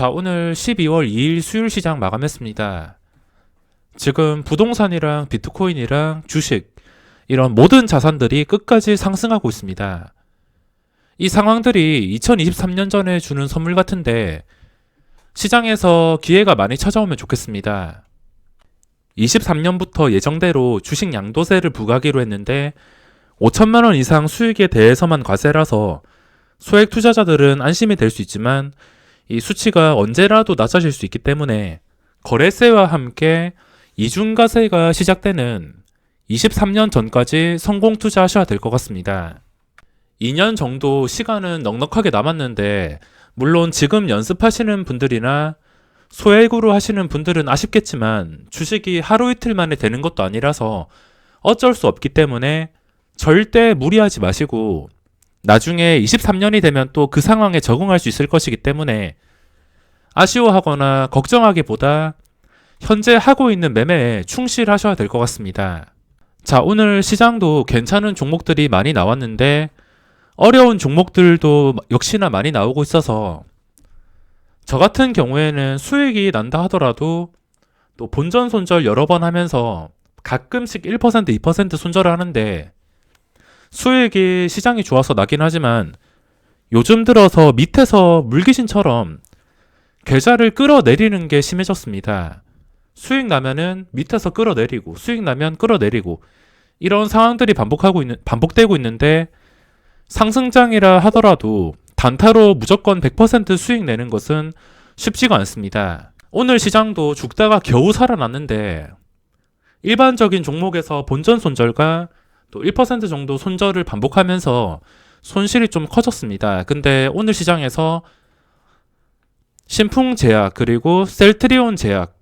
자, 오늘 12월 2일 수요일 시장 마감했습니다. 지금 부동산이랑 비트코인이랑 주식, 이런 모든 자산들이 끝까지 상승하고 있습니다. 이 상황들이 2023년 전에 주는 선물 같은데 시장에서 기회가 많이 찾아오면 좋겠습니다. 23년부터 예정대로 주식 양도세를 부과하기로 했는데 5천만 원 이상 수익에 대해서만 과세라서 소액 투자자들은 안심이 될 수 있지만 이 수치가 언제라도 낮아질 수 있기 때문에 거래세와 함께 이중과세가 시작되는 23년 전까지 성공 투자하셔야 될 것 같습니다. 2년 정도 시간은 넉넉하게 남았는데 물론 지금 연습하시는 분들이나 소액으로 하시는 분들은 아쉽겠지만 주식이 하루 이틀 만에 되는 것도 아니라서 어쩔 수 없기 때문에 절대 무리하지 마시고 나중에 23년이 되면 또 그 상황에 적응할 수 있을 것이기 때문에 아쉬워하거나 걱정하기보다 현재 하고 있는 매매에 충실하셔야 될 것 같습니다. 자, 오늘 시장도 괜찮은 종목들이 많이 나왔는데 어려운 종목들도 역시나 많이 나오고 있어서 저 같은 경우에는 수익이 난다 하더라도 또 본전 손절 여러 번 하면서 가끔씩 1%, 2% 손절을 하는데 수익이 시장이 좋아서 나긴 하지만 요즘 들어서 밑에서 물귀신처럼 계좌를 끌어내리는 게 심해졌습니다. 수익 나면은 밑에서 끌어내리고 수익 나면 끌어내리고 이런 상황들이 반복되고 있는데 상승장이라 하더라도 단타로 무조건 100% 수익 내는 것은 쉽지가 않습니다. 오늘 시장도 죽다가 겨우 살아났는데 일반적인 종목에서 본전 손절과 또 1% 정도 손절을 반복하면서 손실이 좀 커졌습니다. 근데 오늘 시장에서 신풍제약 그리고 셀트리온 제약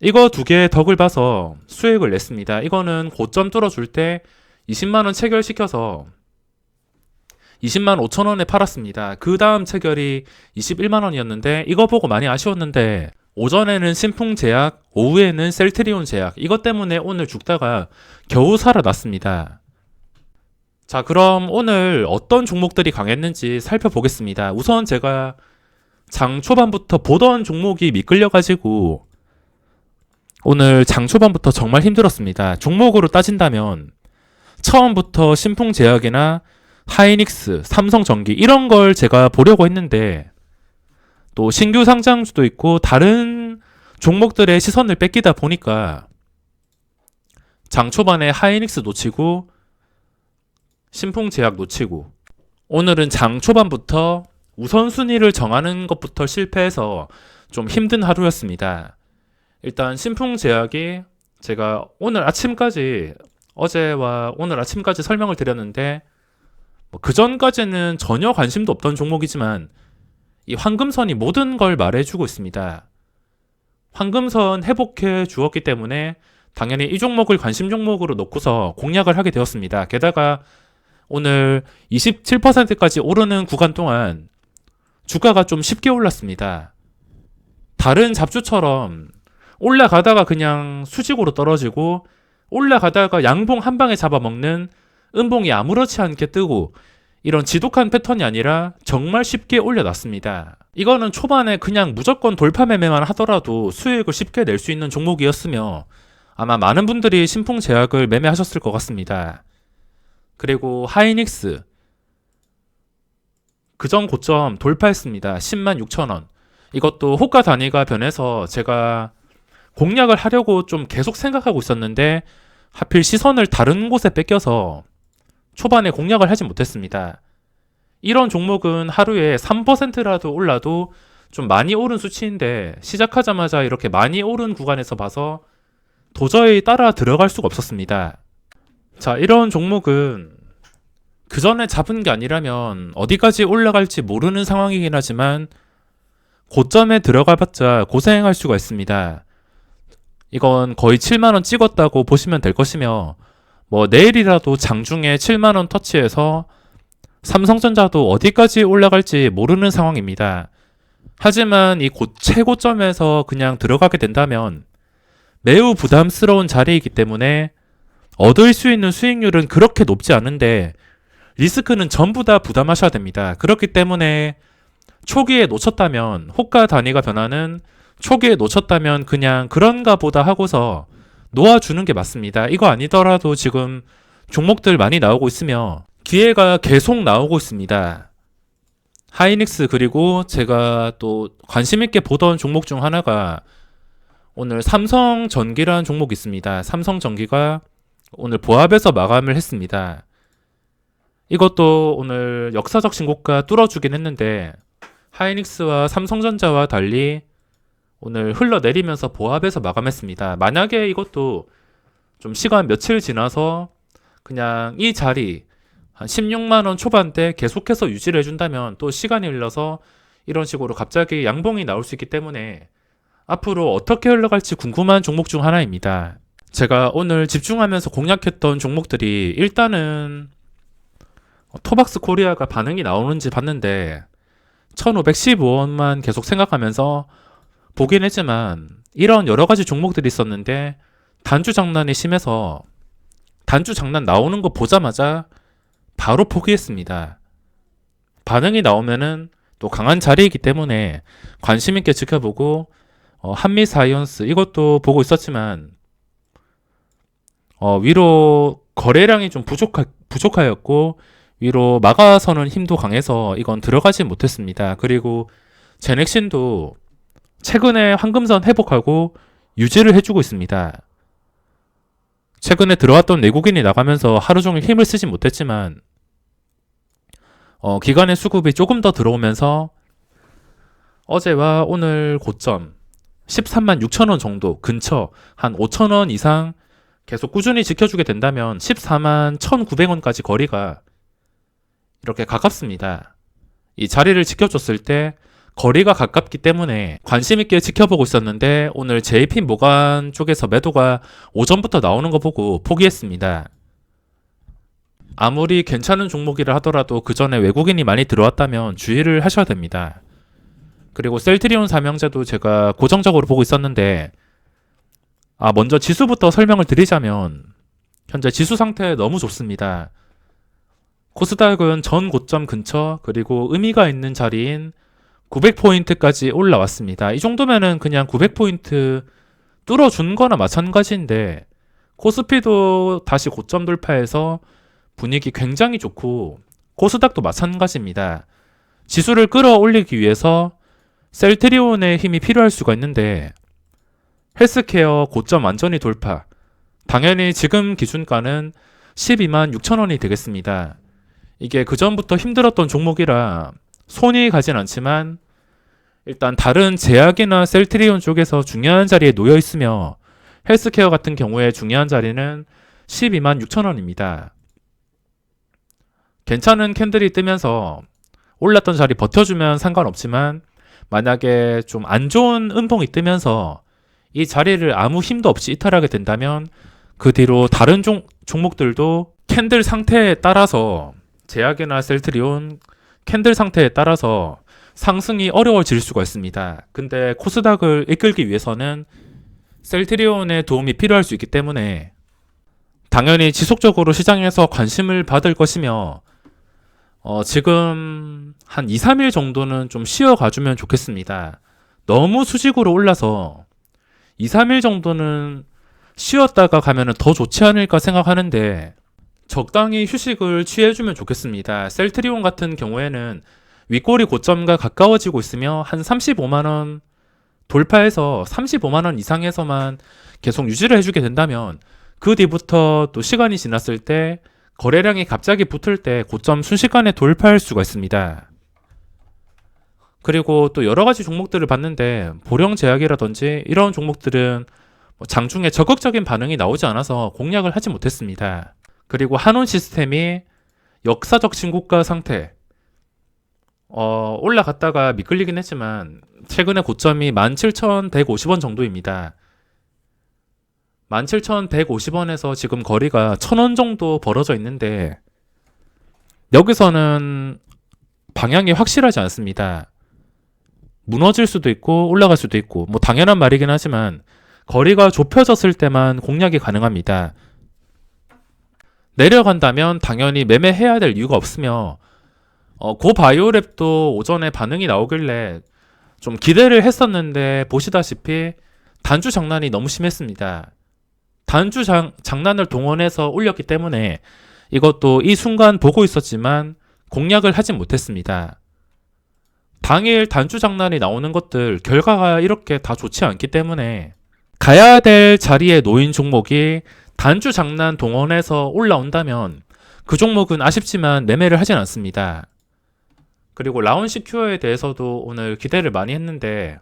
이거 두 개의 덕을 봐서 수익을 냈습니다. 이거는 고점 뚫어줄 때 20만원 체결시켜서 20만 5천원에 팔았습니다. 그 다음 체결이 21만원이었는데 이거 보고 많이 아쉬웠는데 오전에는 신풍제약, 오후에는 셀트리온 제약 이것 때문에 오늘 죽다가 겨우 살아났습니다. 자, 그럼 오늘 어떤 종목들이 강했는지 살펴보겠습니다. 우선 제가 장 초반부터 보던 종목이 미끌려가지고 오늘 장 초반부터 정말 힘들었습니다. 종목으로 따진다면 처음부터 신풍제약이나 하이닉스, 삼성전기 이런 걸 제가 보려고 했는데 또 신규 상장주도 있고 다른 종목들의 시선을 뺏기다 보니까 장 초반에 하이닉스 놓치고 신풍제약 놓치고 오늘은 장 초반부터 우선순위를 정하는 것부터 실패해서 좀 힘든 하루였습니다. 일단 신풍제약이 제가 오늘 아침까지 어제와 오늘 아침까지 설명을 드렸는데 그 전까지는 전혀 관심도 없던 종목이지만 이 황금선이 모든 걸 말해주고 있습니다. 황금선 회복해 주었기 때문에 당연히 이 종목을 관심 종목으로 놓고서 공략을 하게 되었습니다. 게다가 오늘 27%까지 오르는 구간 동안 주가가 좀 쉽게 올랐습니다. 다른 잡주처럼 올라가다가 그냥 수직으로 떨어지고 올라가다가 양봉 한 방에 잡아먹는 음봉이 아무렇지 않게 뜨고 이런 지독한 패턴이 아니라 정말 쉽게 올려놨습니다. 이거는 초반에 그냥 무조건 돌파 매매만 하더라도 수익을 쉽게 낼 수 있는 종목이었으며 아마 많은 분들이 신풍제약을 매매하셨을 것 같습니다. 그리고 하이닉스 그전 고점 돌파했습니다. 10만 6천원. 이것도 호가 단위가 변해서 제가 공략을 하려고 좀 계속 생각하고 있었는데 하필 시선을 다른 곳에 뺏겨서 초반에 공략을 하지 못했습니다. 이런 종목은 하루에 3%라도 올라도 좀 많이 오른 수치인데 시작하자마자 이렇게 많이 오른 구간에서 봐서 도저히 따라 들어갈 수가 없었습니다. 자, 이런 종목은 그 전에 잡은 게 아니라면 어디까지 올라갈지 모르는 상황이긴 하지만 고점에 들어가봤자 고생할 수가 있습니다. 이건 거의 7만원 찍었다고 보시면 될 것이며 내일이라도 장중에 7만원 터치해서 삼성전자도 어디까지 올라갈지 모르는 상황입니다. 하지만 이 최고점에서 그냥 들어가게 된다면 매우 부담스러운 자리이기 때문에 얻을 수 있는 수익률은 그렇게 높지 않은데 리스크는 전부 다 부담하셔야 됩니다. 그렇기 때문에 초기에 놓쳤다면 호가 단위가 변화는 초기에 놓쳤다면 그냥 그런가 보다 하고서 놓아주는 게 맞습니다. 이거 아니더라도 지금 종목들 많이 나오고 있으며 기회가 계속 나오고 있습니다. 하이닉스 그리고 제가 또 관심 있게 보던 종목 중 하나가 오늘 삼성전기라는 종목이 있습니다. 삼성전기가 오늘 보합에서 마감을 했습니다. 이것도 오늘 역사적 신고가 뚫어주긴 했는데 하이닉스와 삼성전자와 달리 오늘 흘러내리면서 보합에서 마감했습니다. 만약에 이것도 좀 시간 며칠 지나서 그냥 이 자리 한 16만원 초반대 계속해서 유지를 해준다면 또 시간이 흘러서 이런 식으로 갑자기 양봉이 나올 수 있기 때문에 앞으로 어떻게 흘러갈지 궁금한 종목 중 하나입니다. 제가 오늘 집중하면서 공략했던 종목들이 일단은 토박스 코리아가 반응이 나오는지 봤는데 1515원만 계속 생각하면서 보긴 했지만 이런 여러 가지 종목들이 있었는데 단주 장난이 심해서 단주 장난 나오는 거 보자마자 바로 포기했습니다. 반응이 나오면은 또 강한 자리이기 때문에 관심 있게 지켜보고 한미사이언스 이것도 보고 있었지만 위로 거래량이 좀 부족하였고 위로 막아서는 힘도 강해서 이건 들어가지 못했습니다. 그리고 제넥신도 최근에 황금선 회복하고 유지를 해주고 있습니다. 최근에 들어왔던 내국인이 나가면서 하루 종일 힘을 쓰지 못했지만 기관의 수급이 조금 더 들어오면서 어제와 오늘 고점 13만 6천원 정도 근처 한 5천원 이상 계속 꾸준히 지켜주게 된다면 14만 1,900원까지 거리가 이렇게 가깝습니다. 이 자리를 지켜줬을 때 거리가 가깝기 때문에 관심 있게 지켜보고 있었는데 오늘 JP 모간 쪽에서 매도가 오전부터 나오는 거 보고 포기했습니다. 아무리 괜찮은 종목이라 하더라도 그 전에 외국인이 많이 들어왔다면 주의를 하셔야 됩니다. 그리고 셀트리온 삼형제도 제가 고정적으로 보고 있었는데 먼저 지수부터 설명을 드리자면 현재 지수 상태 너무 좋습니다. 코스닥은 전 고점 근처 그리고 의미가 있는 자리인 900포인트까지 올라왔습니다. 이 정도면은 그냥 900포인트 뚫어준 거나 마찬가지인데 코스피도 다시 고점 돌파해서 분위기 굉장히 좋고 코스닥도 마찬가지입니다. 지수를 끌어올리기 위해서 셀트리온의 힘이 필요할 수가 있는데 헬스케어 고점 완전히 돌파. 당연히 지금 기준가는 12만 6천원이 되겠습니다. 이게 그전부터 힘들었던 종목이라 손이 가진 않지만 일단 다른 제약이나 셀트리온 쪽에서 중요한 자리에 놓여 있으며 헬스케어 같은 경우에 중요한 자리는 12만 6천원입니다. 괜찮은 캔들이 뜨면서 올랐던 자리 버텨주면 상관없지만 만약에 좀 안 좋은 음봉이 뜨면서 이 자리를 아무 힘도 없이 이탈하게 된다면 그 뒤로 다른 종목들도 캔들 상태에 따라서 제약이나 셀트리온 캔들 상태에 따라서 상승이 어려워질 수가 있습니다. 근데 코스닥을 이끌기 위해서는 셀트리온의 도움이 필요할 수 있기 때문에 당연히 지속적으로 시장에서 관심을 받을 것이며 지금 한 2, 3일 정도는 좀 쉬어가주면 좋겠습니다. 너무 수직으로 올라서 2, 3일 정도는 쉬었다가 가면 더 좋지 않을까 생각하는데 적당히 휴식을 취해주면 좋겠습니다. 셀트리온 같은 경우에는 윗꼬리 고점과 가까워지고 있으며 한 35만원 돌파해서 35만원 이상에서만 계속 유지를 해주게 된다면 그 뒤부터 또 시간이 지났을 때 거래량이 갑자기 붙을 때 고점 순식간에 돌파할 수가 있습니다. 그리고 또 여러 가지 종목들을 봤는데 보령제약이라든지 이런 종목들은 장중에 적극적인 반응이 나오지 않아서 공략을 하지 못했습니다. 그리고 한온시스템이 역사적 신고가 상태 올라갔다가 미끌리긴 했지만 최근에 고점이 17,150원 정도입니다. 17,150원에서 지금 거리가 1,000원 정도 벌어져 있는데 여기서는 방향이 확실하지 않습니다. 무너질 수도 있고 올라갈 수도 있고 당연한 말이긴 하지만 거리가 좁혀졌을 때만 공략이 가능합니다. 내려간다면 당연히 매매해야 될 이유가 없으며 고바이오랩도 오전에 반응이 나오길래 좀 기대를 했었는데 보시다시피 단주 장난이 너무 심했습니다. 단주 장난을 동원해서 올렸기 때문에 이것도 이 순간 보고 있었지만 공략을 하진 못했습니다. 당일 단주 장난이 나오는 것들 결과가 이렇게 다 좋지 않기 때문에 가야 될 자리에 놓인 종목이 단주 장난 동원해서 올라온다면 그 종목은 아쉽지만 매매를 하진 않습니다. 그리고 라운시큐어에 대해서도 오늘 기대를 많이 했는데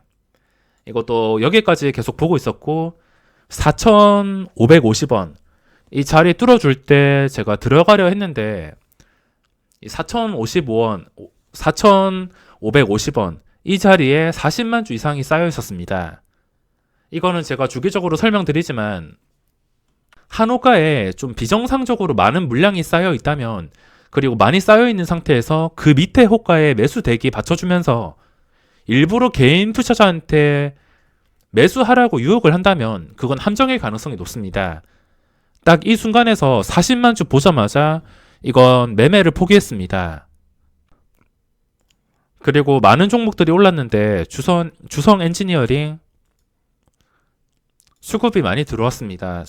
이것도 여기까지 계속 보고 있었고 4,550원 이 자리 뚫어줄 때 제가 들어가려 했는데 4,055원 4,550원 이 자리에 40만 주 이상이 쌓여 있었습니다. 이거는 제가 주기적으로 설명드리지만 한호가에 좀 비정상적으로 많은 물량이 쌓여 있다면 그리고 많이 쌓여 있는 상태에서 그 밑에 호가에 매수 대기 받쳐주면서 일부러 개인 투자자한테 매수하라고 유혹을 한다면 그건 함정일 가능성이 높습니다. 딱 이 순간에서 40만 주 보자마자 이건 매매를 포기했습니다. 그리고 많은 종목들이 올랐는데 주성 엔지니어링 수급이 많이 들어왔습니다.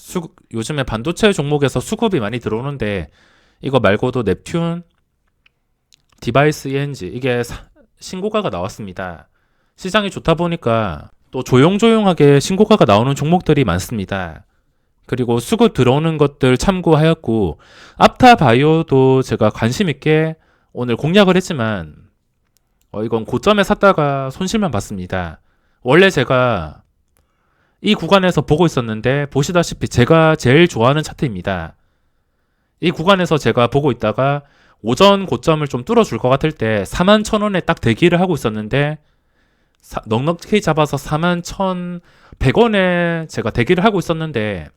요즘에 반도체 종목에서 수급이 많이 들어오는데 이거 말고도 넵튠, 디바이스 ENG 이게 신고가가 나왔습니다. 시장이 좋다 보니까 또 조용조용하게 신고가가 나오는 종목들이 많습니다. 그리고 수급 들어오는 것들 참고하였고 앞타바이오도 제가 관심 있게 오늘 공략을 했지만 이건 고점에 샀다가 손실만 봤습니다. 원래 제가 이 구간에서 보고 있었는데 보시다시피 제가 제일 좋아하는 차트입니다. 이 구간에서 제가 보고 있다가 오전 고점을 좀 뚫어줄 것 같을 때 41,000원에 딱 대기를 하고 있었는데 넉넉히 잡아서 41,100원에 제가 대기를 하고 있었는데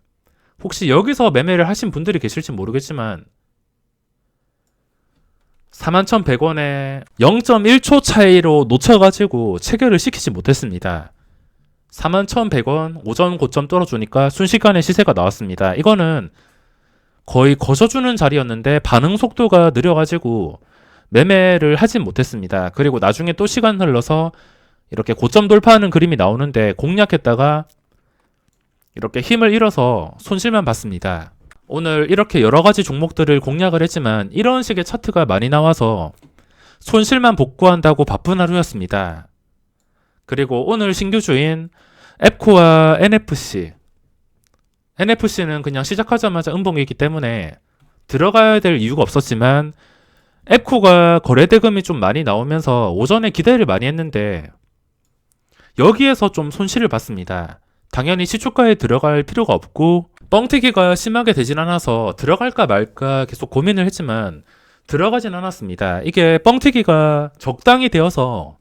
혹시 여기서 매매를 하신 분들이 계실지 모르겠지만 41,100원에 0.1초 차이로 놓쳐가지고 체결을 시키지 못했습니다. 41,100원 오전 고점 뚫어주니까 순식간에 시세가 나왔습니다. 이거는 거의 거저주는 자리였는데 반응 속도가 느려가지고 매매를 하진 못했습니다. 그리고 나중에 또 시간 흘러서 이렇게 고점 돌파하는 그림이 나오는데 공략했다가 이렇게 힘을 잃어서 손실만 봤습니다. 오늘 이렇게 여러가지 종목들을 공략을 했지만 이런 식의 차트가 많이 나와서 손실만 복구한다고 바쁜 하루였습니다. 그리고 오늘 신규주인 앱코와 NFC는 그냥 시작하자마자 음봉이기 때문에 들어가야 될 이유가 없었지만 앱코가 거래대금이 좀 많이 나오면서 오전에 기대를 많이 했는데 여기에서 좀 손실을 봤습니다. 당연히 시초가에 들어갈 필요가 없고 뻥튀기가 심하게 되진 않아서 들어갈까 말까 계속 고민을 했지만 들어가진 않았습니다. 이게 뻥튀기가 적당히 되어서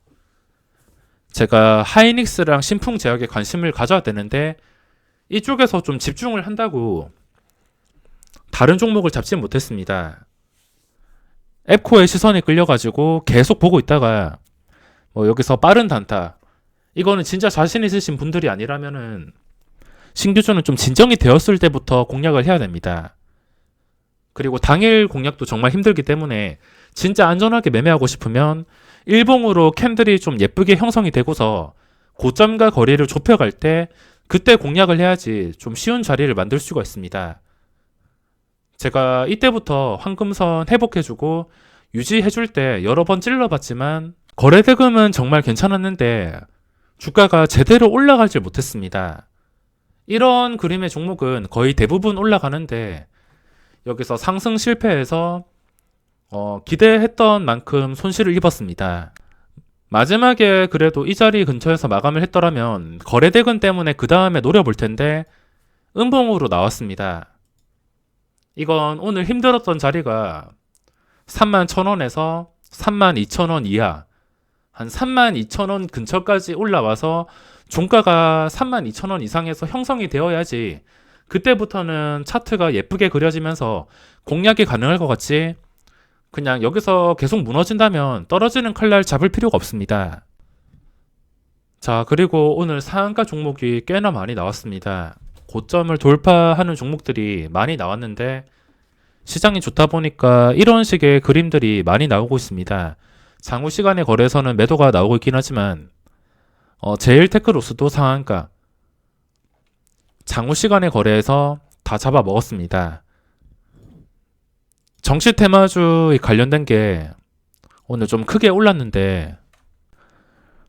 제가 하이닉스랑 신풍제약에 관심을 가져야 되는데 이쪽에서 좀 집중을 한다고 다른 종목을 잡지 못했습니다. 앱코의 시선이 끌려가지고 계속 보고 있다가 여기서 빠른 단타 이거는 진짜 자신 있으신 분들이 아니라면은 신규주는 좀 진정이 되었을 때부터 공략을 해야 됩니다. 그리고 당일 공략도 정말 힘들기 때문에 진짜 안전하게 매매하고 싶으면 일봉으로 캔들이 좀 예쁘게 형성이 되고서 고점과 거리를 좁혀갈 때 그때 공략을 해야지 좀 쉬운 자리를 만들 수가 있습니다. 제가 이때부터 황금선 회복해주고 유지해줄 때 여러 번 찔러봤지만 거래대금은 정말 괜찮았는데 주가가 제대로 올라가질 못했습니다. 이런 그림의 종목은 거의 대부분 올라가는데 여기서 상승 실패해서 기대했던 만큼 손실을 입었습니다. 마지막에 그래도 이 자리 근처에서 마감을 했더라면 거래대금 때문에 그 다음에 노려볼 텐데 음봉으로 나왔습니다. 이건 오늘 힘들었던 자리가 31,000원에서 32,000원 이하 한 32,000원 근처까지 올라와서 종가가 32,000원 이상에서 형성이 되어야지 그때부터는 차트가 예쁘게 그려지면서 공략이 가능할 것 같지 그냥 여기서 계속 무너진다면 떨어지는 칼날 잡을 필요가 없습니다. 자, 그리고 오늘 상한가 종목이 꽤나 많이 나왔습니다. 고점을 돌파하는 종목들이 많이 나왔는데 시장이 좋다 보니까 이런 식의 그림들이 많이 나오고 있습니다. 장후 시간의 거래에서는 매도가 나오고 있긴 하지만 제일테크로스도 상한가, 장후 시간의 거래에서 다 잡아먹었습니다. 정시 테마주 관련된 게 오늘 좀 크게 올랐는데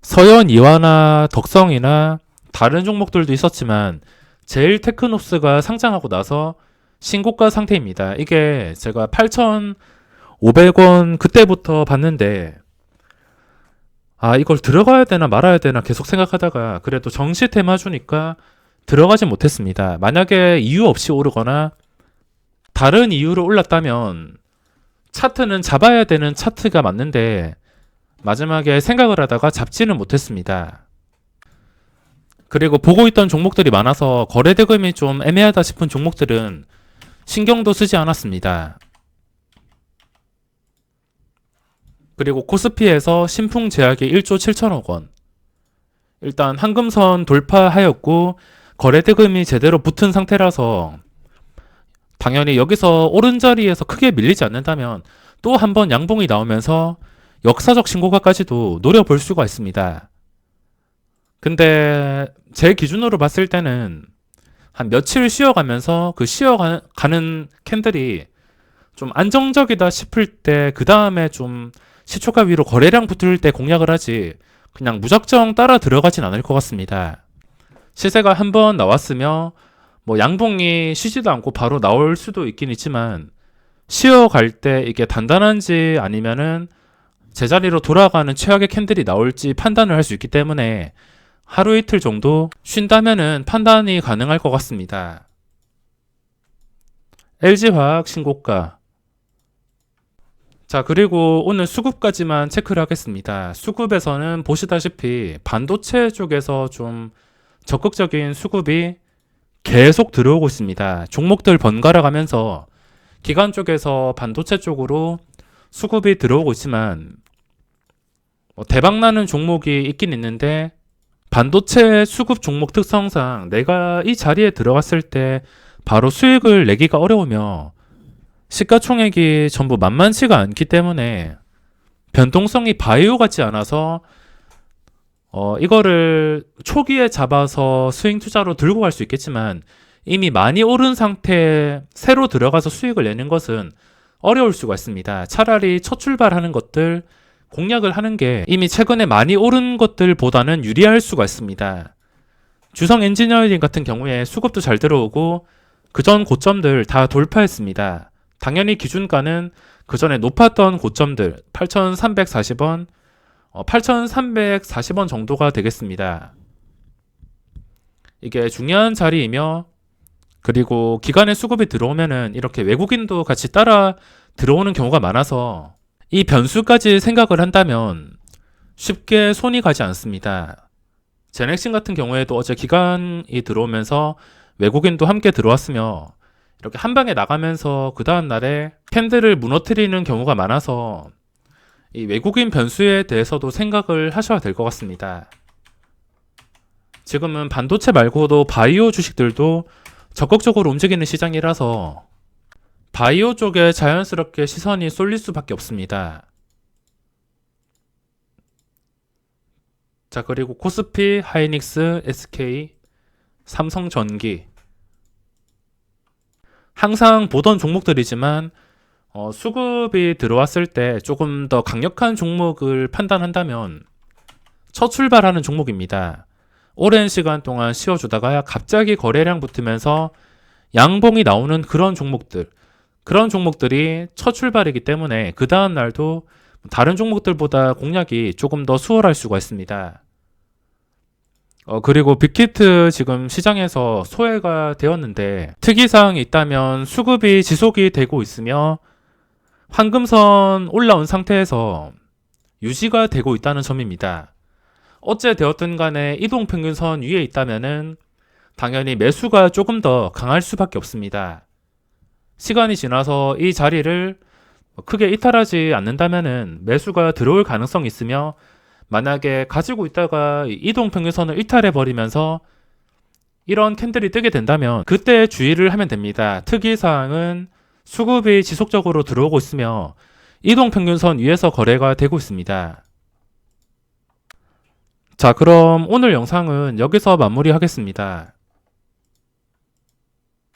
서현 이화나 덕성이나 다른 종목들도 있었지만 제일테크노스가 상장하고 나서 신고가 상태입니다. 이게 제가 8,500원 그때부터 봤는데 이걸 들어가야 되나 말아야 되나 계속 생각하다가 그래도 정시 테마주니까 들어가지 못했습니다. 만약에 이유 없이 오르거나 다른 이유로 올랐다면 차트는 잡아야 되는 차트가 맞는데 마지막에 생각을 하다가 잡지는 못했습니다. 그리고 보고 있던 종목들이 많아서 거래 대금이 좀 애매하다 싶은 종목들은 신경도 쓰지 않았습니다. 그리고 코스피에서 신풍 제약이 1조 7천억 원. 일단 한금선 돌파하였고 거래 대금이 제대로 붙은 상태라서 당연히 여기서 오른자리에서 크게 밀리지 않는다면 또 한 번 양봉이 나오면서 역사적 신고가까지도 노려볼 수가 있습니다. 근데 제 기준으로 봤을 때는 한 며칠 쉬어가면서 그 쉬어가는 캔들이 좀 안정적이다 싶을 때 그 다음에 좀 시초가 위로 거래량 붙을 때 공략을 하지 그냥 무작정 따라 들어가진 않을 것 같습니다. 시세가 한번 나왔으며 양봉이 쉬지도 않고 바로 나올 수도 있긴 있지만 쉬어갈 때 이게 단단한지 아니면은 제자리로 돌아가는 최악의 캔들이 나올지 판단을 할 수 있기 때문에 하루 이틀 정도 쉰다면은 판단이 가능할 것 같습니다. LG화학 신고가. 자, 그리고 오늘 수급까지만 체크를 하겠습니다. 수급에서는 보시다시피 반도체 쪽에서 좀 적극적인 수급이 계속 들어오고 있습니다. 종목들 번갈아 가면서 기관 쪽에서 반도체 쪽으로 수급이 들어오고 있지만 대박나는 종목이 있긴 있는데 반도체 수급 종목 특성상 내가 이 자리에 들어갔을 때 바로 수익을 내기가 어려우며 시가총액이 전부 만만치가 않기 때문에 변동성이 바이오 같지 않아서 이거를 초기에 잡아서 스윙 투자로 들고 갈 수 있겠지만 이미 많이 오른 상태에 새로 들어가서 수익을 내는 것은 어려울 수가 있습니다. 차라리 첫 출발하는 것들 공략을 하는 게 이미 최근에 많이 오른 것들보다는 유리할 수가 있습니다. 주성 엔지니어링 같은 경우에 수급도 잘 들어오고 그전 고점들 다 돌파했습니다. 당연히 기준가는 그전에 높았던 고점들 8,340원, 8,340원 정도가 되겠습니다. 이게 중요한 자리이며 그리고 기관의 수급이 들어오면은 이렇게 외국인도 같이 따라 들어오는 경우가 많아서 이 변수까지 생각을 한다면 쉽게 손이 가지 않습니다. 제넥신 같은 경우에도 어제 기관이 들어오면서 외국인도 함께 들어왔으며 이렇게 한 방에 나가면서 그 다음 날에 캔들을 무너뜨리는 경우가 많아서 이 외국인 변수에 대해서도 생각을 하셔야 될 것 같습니다. 지금은 반도체 말고도 바이오 주식들도 적극적으로 움직이는 시장이라서 바이오 쪽에 자연스럽게 시선이 쏠릴 수밖에 없습니다. 자, 그리고 코스피, 하이닉스, SK, 삼성전기 항상 보던 종목들이지만 수급이 들어왔을 때 조금 더 강력한 종목을 판단한다면 첫 출발하는 종목입니다. 오랜 시간 동안 쉬어주다가 갑자기 거래량 붙으면서 양봉이 나오는 그런 종목들이 첫 출발이기 때문에 그 다음 날도 다른 종목들보다 공략이 조금 더 수월할 수가 있습니다. 그리고 빅히트 지금 시장에서 소외가 되었는데 특이사항이 있다면 수급이 지속이 되고 있으며 황금선 올라온 상태에서 유지가 되고 있다는 점입니다. 어째 되었든 간에 이동평균선 위에 있다면은 당연히 매수가 조금 더 강할 수밖에 없습니다. 시간이 지나서 이 자리를 크게 이탈하지 않는다면은 매수가 들어올 가능성이 있으며 만약에 가지고 있다가 이동평균선을 이탈해버리면서 이런 캔들이 뜨게 된다면 그때 주의를 하면 됩니다. 특이사항은 수급이 지속적으로 들어오고 있으며 이동평균선 위에서 거래가 되고 있습니다. 자, 그럼 오늘 영상은 여기서 마무리하겠습니다.